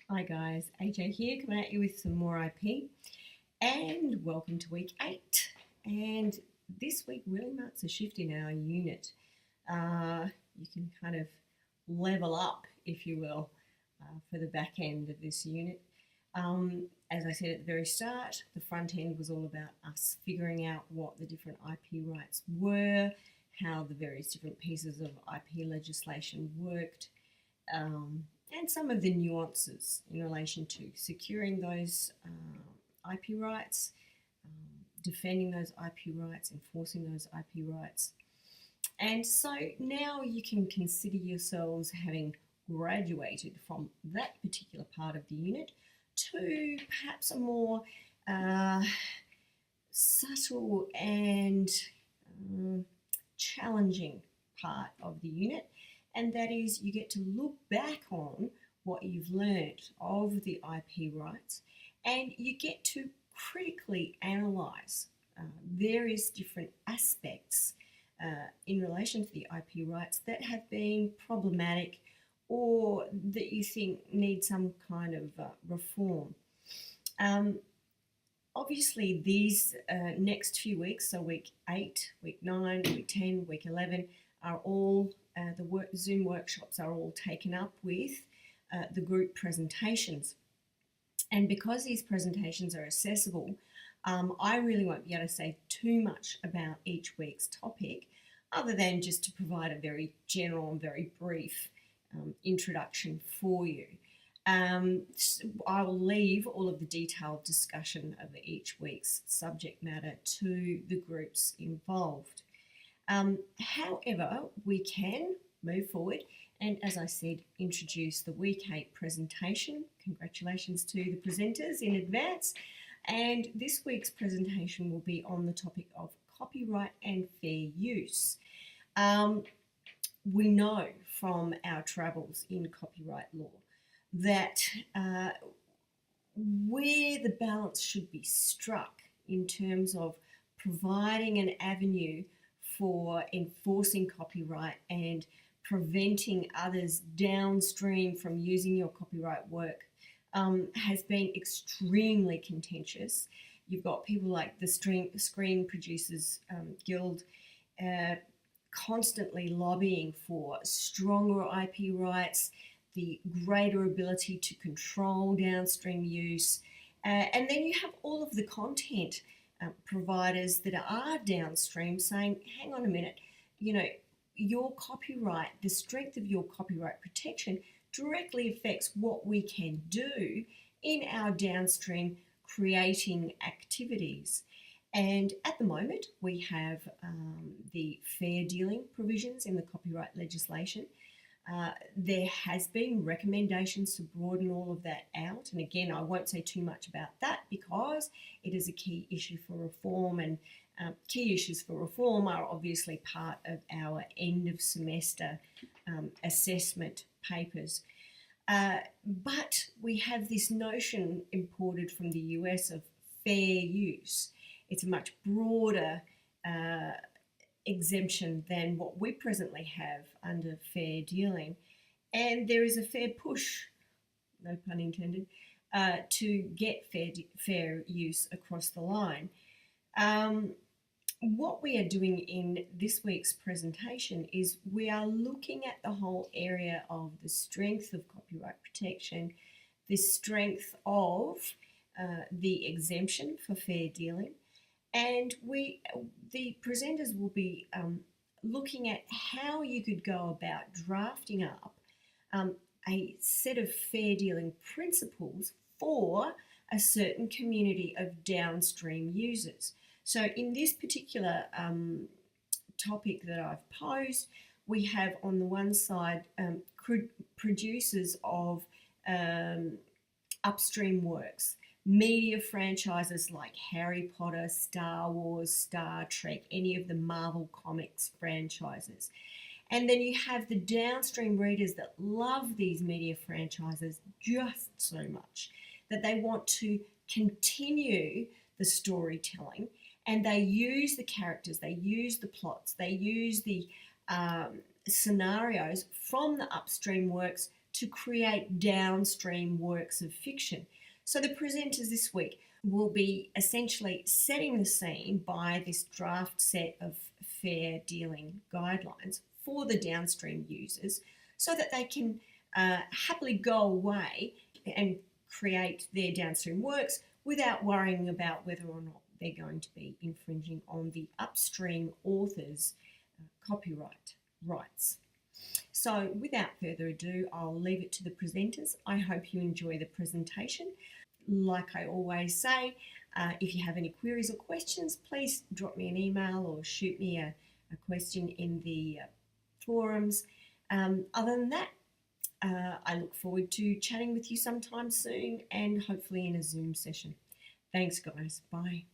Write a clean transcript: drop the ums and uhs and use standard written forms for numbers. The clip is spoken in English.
Hi guys, AJ here coming at you with some more IP and welcome to week 8. And this week really marks a shift in our unit. You can kind of level up, if you will, for the back end of this unit. As I said at the very start, the front end was all about us figuring out what the different IP rights were, how the various different pieces of IP legislation worked, and some of the nuances in relation to securing those IP rights, defending those IP rights, enforcing those IP rights. And so now you can consider yourselves having graduated from that particular part of the unit to perhaps a more subtle and challenging part of the unit, and that is you get to look back on what you've learned of the IP rights and you get to critically analyse various different aspects in relation to the IP rights that have been problematic or that you think need some kind of reform. Obviously, these next few weeks, so week 8, week 9, week 10, week 11, are all, Zoom workshops are all taken up with the group presentations. And because these presentations are accessible, I really won't be able to say too much about each week's topic other than just to provide a very general and very brief introduction for you. I will leave all of the detailed discussion of each week's subject matter to the groups involved. However, we can move forward and, as I said, introduce the week 8 presentation. Congratulations to the presenters in advance. And this week's presentation will be on the topic of copyright and fair use. We know from our travels in copyright law that where the balance should be struck in terms of providing an avenue for enforcing copyright and preventing others downstream from using your copyright work has been extremely contentious. You've got people like the Screen Producers Guild constantly lobbying for stronger IP rights, the greater ability to control downstream use. And then you have all of the content providers that are downstream saying, hang on a minute, your copyright, the strength of your copyright protection directly affects what we can do in our downstream creating activities. And at the moment, we have the fair dealing provisions in the copyright legislation. There has been recommendations to broaden all of that out. And again, I won't say too much about that because it is a key issue for reform, and key issues for reform are obviously part of our end of semester assessment papers. But we have this notion imported from the US of fair use. It's a much broader exemption than what we presently have under fair dealing. And there is a fair push, no pun intended, to get fair use across the line. What we are doing in this week's presentation is we are looking at the whole area of the strength of copyright protection, the strength of the exemption for fair dealing, and the presenters will be looking at how you could go about drafting up a set of fair dealing principles for a certain community of downstream users. So in this particular topic that I've posed, we have on the one side producers of upstream works, media franchises like Harry Potter, Star Wars, Star Trek, any of the Marvel Comics franchises. And then you have the downstream readers that love these media franchises just so much that they want to continue the storytelling, and they use the characters, they use the plots, they use the scenarios from the upstream works to create downstream works of fiction. So the presenters this week will be essentially setting the scene by this draft set of fair dealing guidelines for the downstream users so that they can happily go away and create their downstream works without worrying about whether or not they're going to be infringing on the upstream author's copyright rights. So without further ado, I'll leave it to the presenters. I hope you enjoy the presentation. Like I always say, if you have any queries or questions, please drop me an email or shoot me a question in the forums. Other than that, I look forward to chatting with you sometime soon and hopefully in a Zoom session. Thanks, guys. Bye.